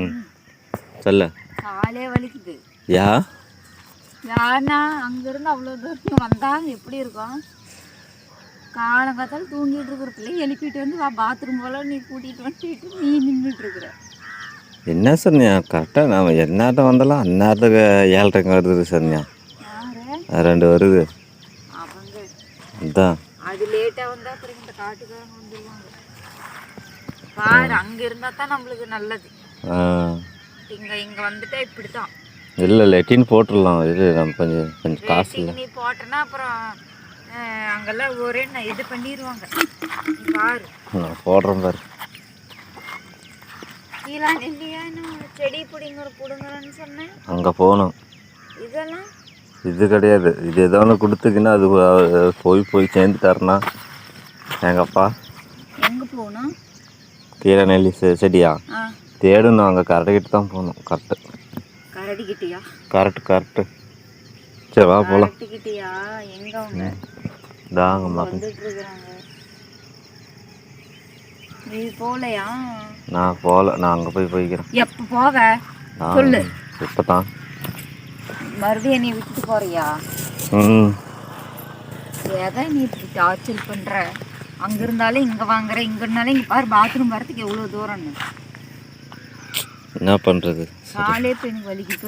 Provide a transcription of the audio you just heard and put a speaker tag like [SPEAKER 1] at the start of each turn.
[SPEAKER 1] ம் சொல்ல
[SPEAKER 2] காலே வலிக்குது.
[SPEAKER 1] யாருன்னா
[SPEAKER 2] அங்கேருந்து அவ்வளோ தூரம் வந்தால் எப்படி இருக்கும்? காலங்காத்தாலும் தூங்கிட்டு இருக்கிற பிள்ளைங்க எழுப்பிட்டு வந்து வா பாத்ரூம் போல நீ கூட்டிகிட்டு வந்துட்டு நீ நின்றுட்டுருக்குற.
[SPEAKER 1] என்ன சொன்னியா கரெக்டாக நான் எந்நேரத்தை வந்தாலும் அந்நேரத்துக்கு 7:30 வருது சொன்னியா. ரெண்டு வருது
[SPEAKER 2] அவங்க
[SPEAKER 1] அதான்.
[SPEAKER 2] அது லேட்டாக வந்தால் அப்புறம் இந்த காட்டுக்காரங்க வந்துடுவாங்க. பாரு அங்கே இருந்தால் தான் நம்மளுக்கு நல்லது. இங்கே வந்துட்டா இப்படி தான்.
[SPEAKER 1] இல்லை லெட்டின் போட்டுடலாம். இது நம்ம கொஞ்சம் காசு இல்லை.
[SPEAKER 2] நீ போட்டேன்னா அப்புறம் அங்கெல்லாம் ஒரே இது பண்ணிடுவாங்க. பாரு
[SPEAKER 1] நான் போடுறேன் பாரு.
[SPEAKER 2] கீழே இல்லையா செடி பிடுங்குறன்னு சொன்னேன்.
[SPEAKER 1] அங்கே போகணும்.
[SPEAKER 2] இதெல்லாம்
[SPEAKER 1] இது கிடையாது. இது ஏதோ ஒன்று கொடுத்துக்கின்னா அது போய் சேர்ந்துட்டாருன்னா எங்கப்பா
[SPEAKER 2] எங்கே போகணும்?
[SPEAKER 1] கீரை நெல்லி செடியா தேடணும். அங்கே கரடிக்கிட்டு தான் போகணும்.
[SPEAKER 2] கரடிக்கிட்டியா?
[SPEAKER 1] கரெக்டு. சரி வா போகலாம்.
[SPEAKER 2] கரடிக்கிட்டியா? எங்கே அவங்க
[SPEAKER 1] தாங்க
[SPEAKER 2] வந்துட்டு இருக்கிறாங்க. நீ போகலையா?
[SPEAKER 1] நான் போகல. நான் அங்கே போய்க்கிறேன்.
[SPEAKER 2] எப்போ போக சொல்லு.
[SPEAKER 1] இப்போ தான்.
[SPEAKER 2] மறுபடியும் நீ விட்டுட்டு போறியா? எதை நீ இப்படி டார்ச்சர் பண்ணுற? அங்கே இருந்தாலும் இங்கே வாங்குற, இங்கே இருந்தாலும் இங்கே பாரு பாத்ரூம் வரத்துக்கு எவ்வளோ தூரம்னு.
[SPEAKER 1] என்ன பண்ணுறது?
[SPEAKER 2] காலே பெண் வலிக்குது.